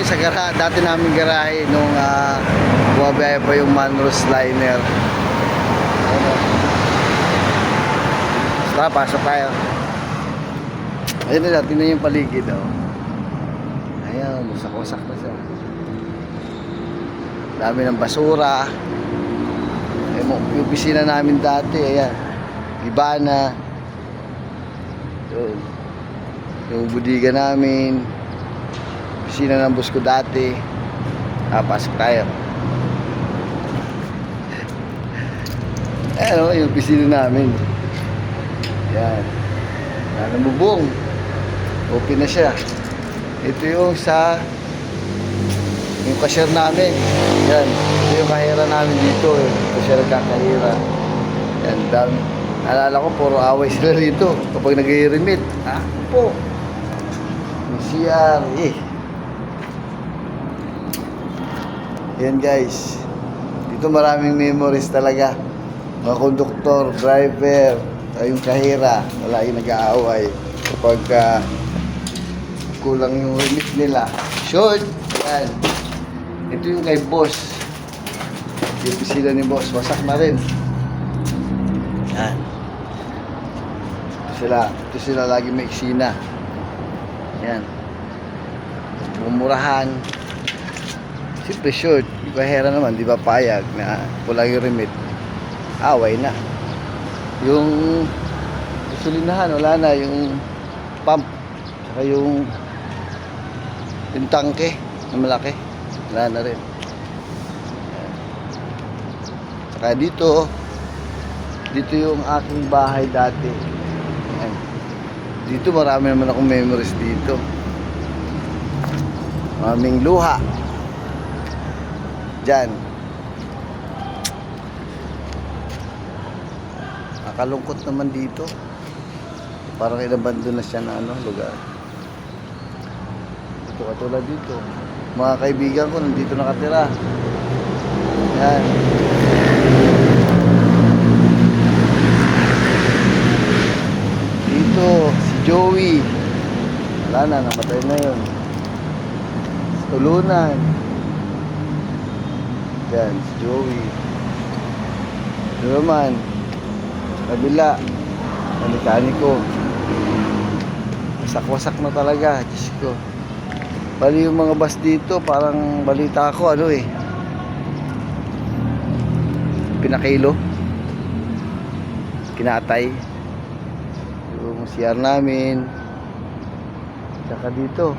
sa dati naming garahe nung bumabiyahe pa yung Manros Liner. Tara, pasok tayo. Ayun nila, tingnan yung paligid. Ayan, wasak-wasak na siya. Dami ng basura. Yung opisina namin dati, ayan, iba na. Yung budiga namin, opisina ng boss ko dati. Pasok tayo. Ayan, yung opisina namin. Ayan, bubong. Open na siya. Ito yung yung cashier namin. Yan, ito yung kahira namin dito. Cashier nagkakahira. Yan, dami. Alala ko, puro away sila dito kapag nag-i-remit. Po. May CR. Yan guys. Dito maraming memories talaga. Mga konduktor, driver, yung kahira. Wala yung nag-aaway. Kapag kulang yung remit nila. Short. Yan. Ito yung kay boss. Yung opisina ni boss. Wasak na rin. Yan. Ito sila lagi may eksina. Yan. Mumurahan. Siyempre short. Yung kahera naman, di ba payag na kulang yung remit. Away na. Yung gasolinahan, wala na. Yung pump. Saka yung tangke na malaki. Wala na rin. Saka dito yung aking bahay dati. Ayan. Dito marami naman akong memories dito. Maraming luha. Diyan. Nakalungkot naman dito. Parang inabandon na siya na lugar. Ito katulad dito. Mga kaibigan ko nandito nakatira. Yan. Dito si Joey. Wala na, namatay na yun. Tulunan. Yan, si Joey. Ito naman kabila na mekaniko. Wasak-wasak na talaga. Diyos ko. Bali yung mga bus dito, parang balita ko pinakilo, kinatay yung CR namin. Tsaka dito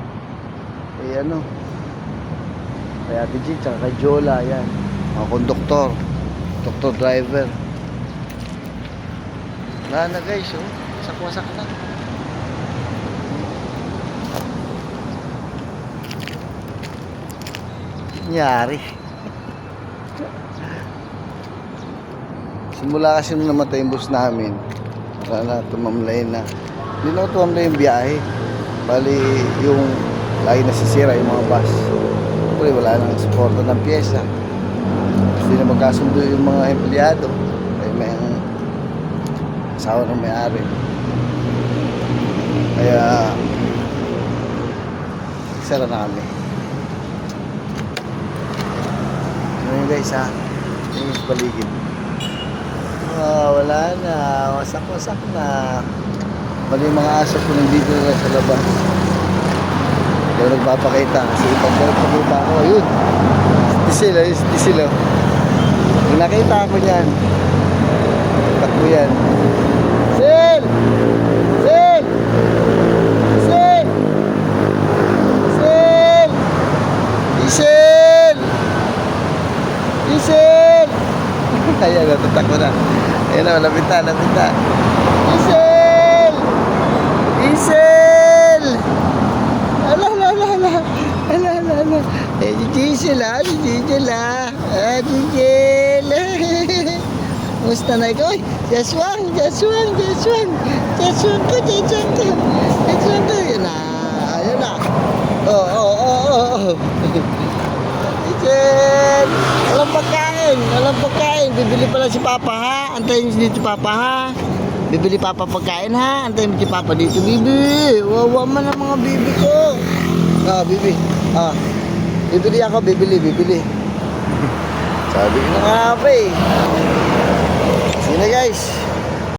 kay kay Ate G, tsaka kay Jola. Yan, mga konduktor, driver. Wala na guys, wasak-wasak na. Nangyari. Simula kasi nung namatay yung bus namin, wala na, tumamlay na. Hindi na tumamlay yung biyahe. Bali yung lagi nasisira yung mga bus. Siyempre wala nang suporta ng pyesa. Hindi na magkasundo yung mga empleyado. Kaya may asawa ng may-ari. Kaya sara na kami. Ano guys yung paligid. Wala na, wasak-wasak na. Bali yung mga aso ko nandito na sa labas. Kaya nagpapakita kasi pagpapakita ako, ayun, sila. Yung nakita ko niyan, takbo yan. Sil! Ayan, natatakbo na. Ayan na, lapit na. Diesel! Ala. Diesel. Musta na ikaw? Jaswang ko. Yan na. Ayun na. Oh. Diesel! Walang pagkain. Bibili pala si Papa, ha? Antayin mo dito, Papa, ha? Bibili Papa pagkain, ha? Antayin mo si Papa dito, Bibi. Wawa man ang mga bibi ko. Bibi. Bibili ako, bibili. Sabi ko na nga pa eh. Sige na guys.